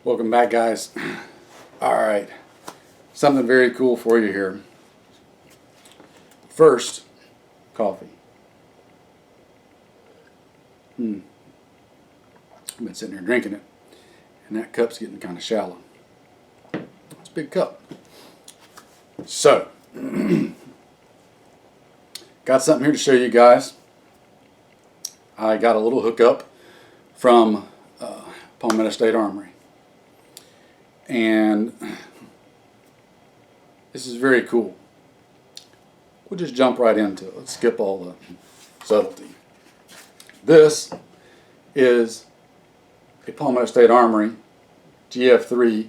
Welcome back, guys. All right, something very cool for you here. First, coffee. I've been sitting here drinking it, and that cup's getting kind of shallow. It's a big cup. So, got something here to show you guys. I got a little hookup from Palmetto State Armory. And this is very cool. We'll just jump right into it. Let's skip all the subtlety. This is a Palmetto State Armory GF3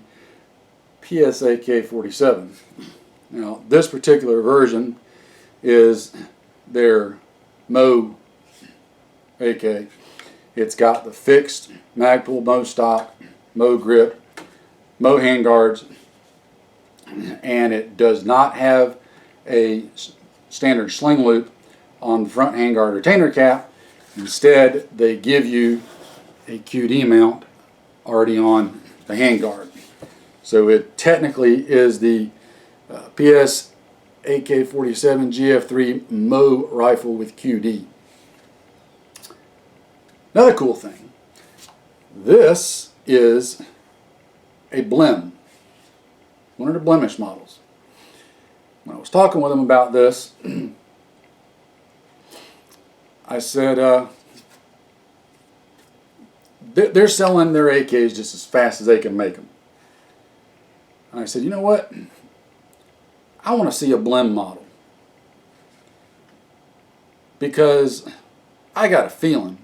PSA 47. Now, this particular version is their MOE AK. It's got the fixed Magpul MOE stock, MOE grip, MOE handguards, and it does not have a standard sling loop on the front handguard retainer cap. Instead, they give you a QD mount already on the handguard. So it technically is the PS AK-47 GF3 MOE rifle with QD. Another cool thing, this is a blem, one of the blemish models. When I was talking with them about this, I said they're selling their AKs just as fast as they can make them. And I said, you know what? I want to see a blem model, because I got a feeling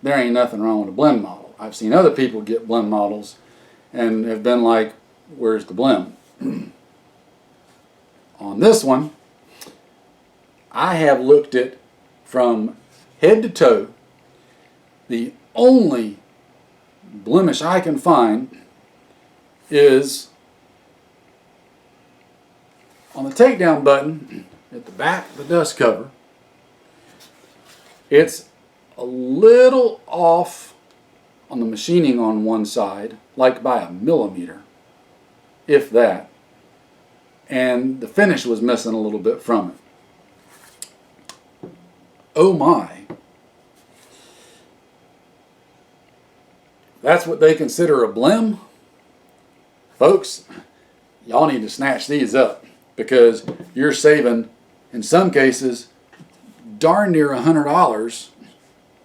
there ain't nothing wrong with a blem model. I've seen other people get blem models and have been like, where's the blem? On this one, I have looked at from head to toe. The only blemish I can find is on the takedown button at the back of the dust cover. It's a little off on the machining on one side, like by a millimeter, if that, and the finish was missing a little bit from it. Oh my. That's what they consider a blem? Folks, y'all need to snatch these up, because you're saving, in some cases, darn near $100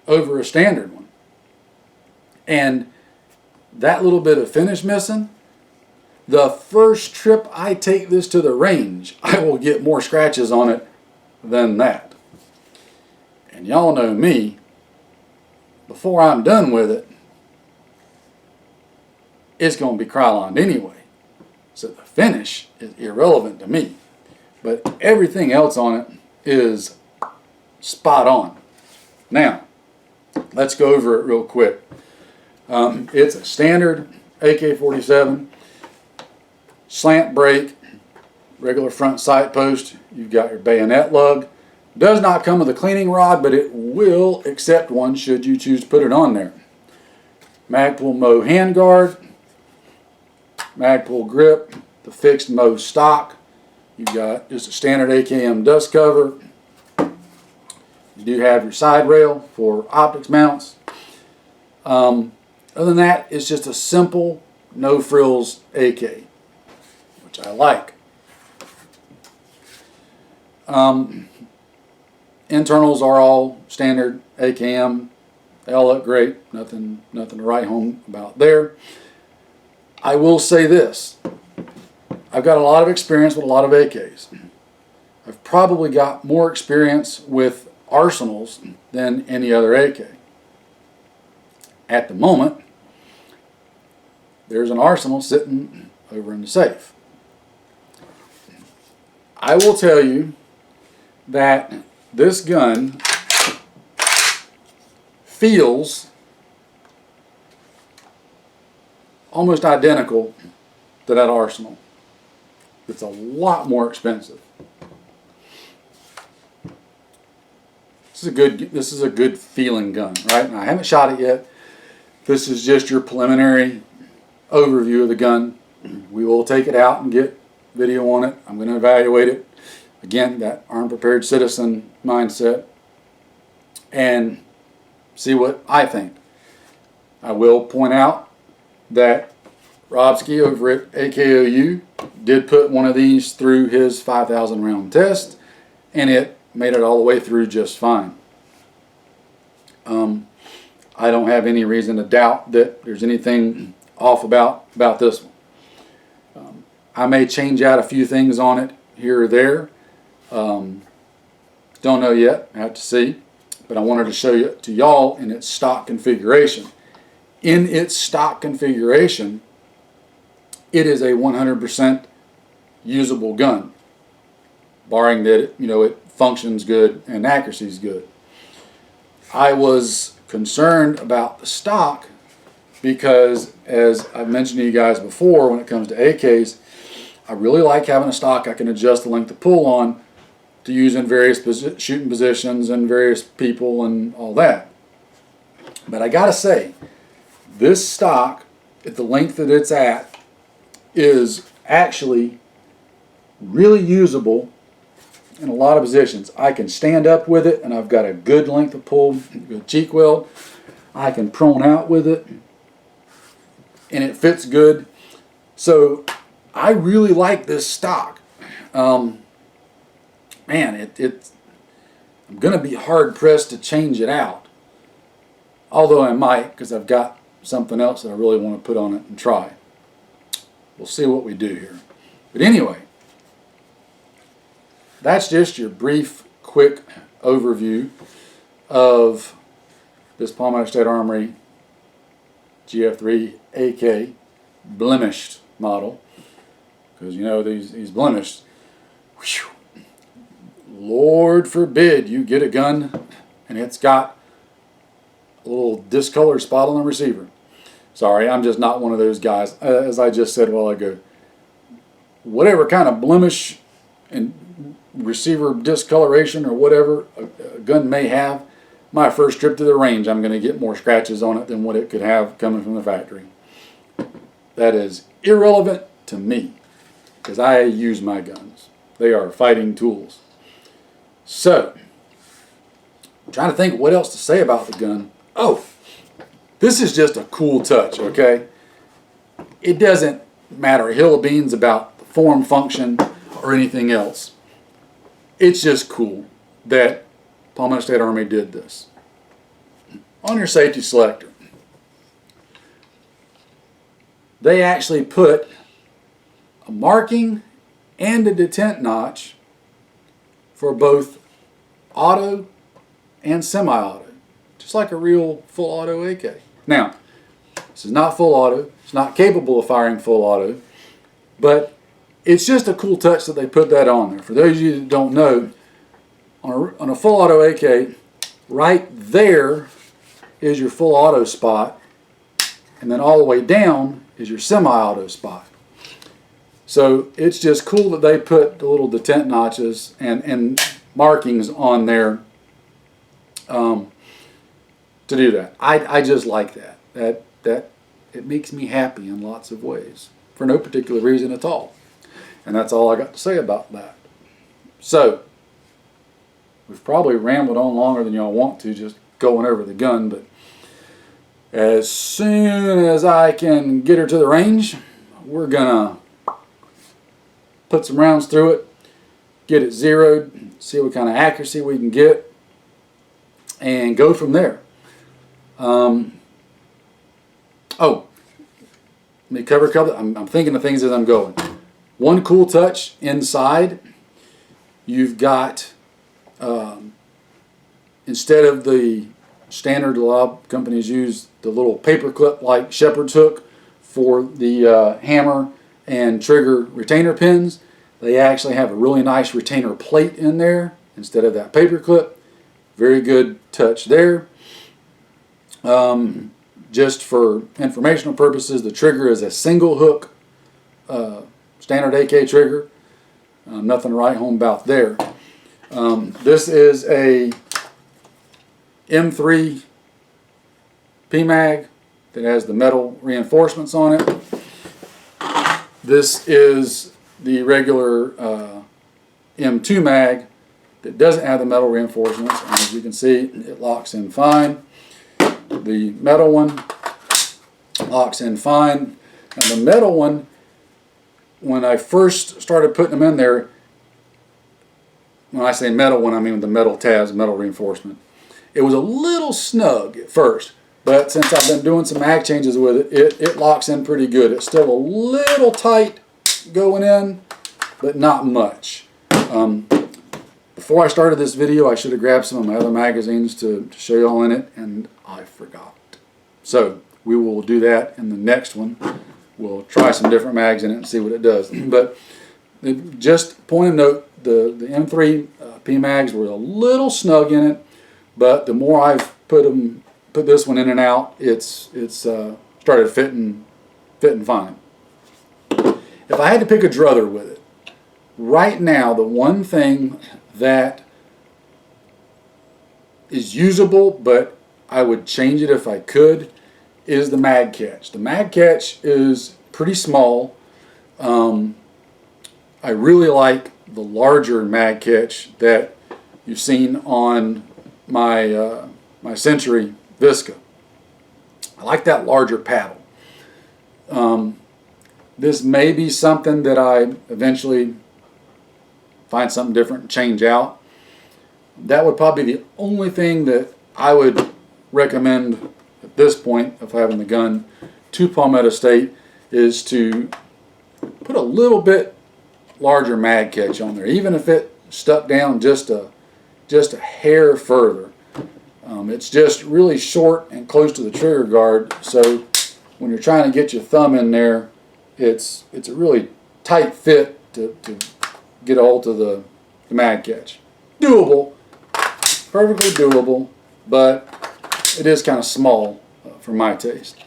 over a standard one. And that little bit of finish missing, the first trip I take this to the range, I will get more scratches on it than that. And y'all know me, before I'm done with it, it's going to be Krylon anyway. So the finish is irrelevant to me. But everything else on it is spot on. Now, let's go over it real quick. It's a standard AK-47, slant brake, regular front sight post. You've got your bayonet lug. Does not come with a cleaning rod, but it will accept one should you choose to put it on there. Magpul MOE handguard, Magpul grip, the fixed MOE stock. You've got just a standard AKM dust cover. You do have your side rail for optics mounts. Other than that, it's just a simple, no frills AK, which I like. Internals are all standard AKM. They all look great. Nothing to write home about there. I will say this. I've got a lot of experience with a lot of AKs. I've probably got more experience with arsenals than any other AK. At the moment, there's an arsenal sitting over in the safe. I will tell you that this gun feels almost identical to that arsenal. It's a lot more expensive. This is a good feeling gun, right? Now, I haven't shot it yet. This is just your preliminary overview of the gun. We will take it out and get video on it. I'm going to evaluate it. Again, that armed prepared citizen mindset, and see what I think. I will point out that Robski over at AKOU did put one of these through his 5,000 round test, and it made it all the way through just fine. I don't have any reason to doubt that there's anything off about this one. I may change out a few things on it here or there. Don't know yet. I have to see. But I wanted to show you to y'all in its stock configuration. In its stock configuration, it is a 100% usable gun, barring that it functions good and accuracy is good. I was concerned about the stock because, as I've mentioned to you guys before, when it comes to AKs, I really like having a stock I can adjust the length of pull on to use in various shooting positions and various people and all that. But I gotta say, this stock, at the length that it's at, is actually really usable in a lot of positions. I can stand up with it, and I've got a good length of pull, good cheek weld. I can prone out with it, and it fits good. So I really like this stock. Man, I'm going to be hard pressed to change it out. Although I might, because I've got something else that I really want to put on it and try. We'll see what we do here. But anyway, that's just your brief, quick overview of this Palmetto State Armory GF3 AK blemished model. Because these blemished, whew, Lord forbid you get a gun and it's got a little discolored spot on the receiver. Sorry, I'm just not one of those guys. As I just said a while ago, whatever kind of blemish and receiver discoloration or whatever a gun may have, my first trip to the range, I'm going to get more scratches on it than what it could have coming from the factory. That is irrelevant to me, because I use my guns. They are fighting tools. So, I'm trying to think what else to say about the gun. Oh, this is just a cool touch, okay? It doesn't matter a hill of beans about the form, function, or anything else. It's just cool that Palmetto State Armory did this. On your safety selector, they actually put a marking and a detent notch for both auto and semi-auto, just like a real full auto AK. Now, this is not full auto, it's not capable of firing full auto, but it's just a cool touch that they put that on there. For those of you that don't know, on a full auto AK, right there is your full auto spot, and then all the way down is your semi-auto spot. So it's just cool that they put the little detent notches and markings on there to do that. I just like that. That it makes me happy in lots of ways for no particular reason at all. And that's all I got to say about that. So we've probably rambled on longer than y'all want to, just going over the gun, but as soon as I can get her to the range, we're gonna put some rounds through it, get it zeroed, see what kind of accuracy we can get, and go from there. Oh, let me cover a couple. I'm thinking of things as I'm going. One cool touch inside, you've got, instead of the standard a lot of companies use, the little paper clip like shepherd's hook for the hammer and trigger retainer pins, they actually have a really nice retainer plate in there instead of that paper clip. Very good touch there. Just for informational purposes, the trigger is a single hook standard AK trigger. Nothing to write home about there. This is a M3 PMAG that has the metal reinforcements on it. This is the regular M2 mag that doesn't have the metal reinforcements, and as you can see, it locks in fine. The metal one locks in fine, and the metal one, when I first started putting them in there, when I say metal one, I mean the metal tabs, metal reinforcement, it was a little snug at first, but since I've been doing some mag changes with it, it locks in pretty good. It's still a little tight going in, but not much. Before I started this video, I should have grabbed some of my other magazines to show you all in it, and I forgot. So we will do that in the next one. We'll try some different mags in it and see what it does. But just point of note, the M3 P mags were a little snug in it, but the more I've put this one in and out, it's started fitting fine. If I had to pick a druther with it, right now the one thing that is usable, but I would change it if I could, is the mag catch. The mag catch is pretty small. I really like the larger mag catch that you've seen on my my Century Visca. I like that larger paddle. This may be something that I eventually find something different and change out. That would probably be the only thing that I would recommend at this point of having the gun to Palmetto State, is to put a little bit larger mag catch on there, even if it stuck down just a hair further. It's just really short and close to the trigger guard, so when you're trying to get your thumb in there, it's a really tight fit to get a hold of the mag catch. Doable, perfectly doable, but it is kind of small for my taste.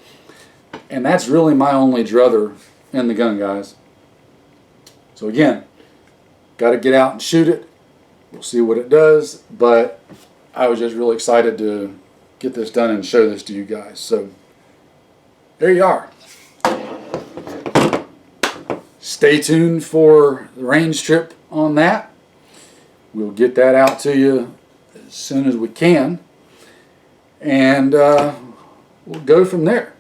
And that's really my only druther in the gun, guys. So again, got to get out and shoot it. We'll see what it does, but I was just really excited to get this done and show this to you guys. So there you are. Stay tuned for the range trip on that. We'll get that out to you as soon as we can, and we'll go from there.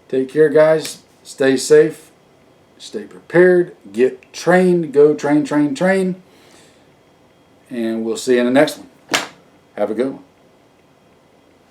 Take care, guys. Stay safe. Stay prepared. Get trained. Go train, train, train. And we'll see you in the next one. Have a good one.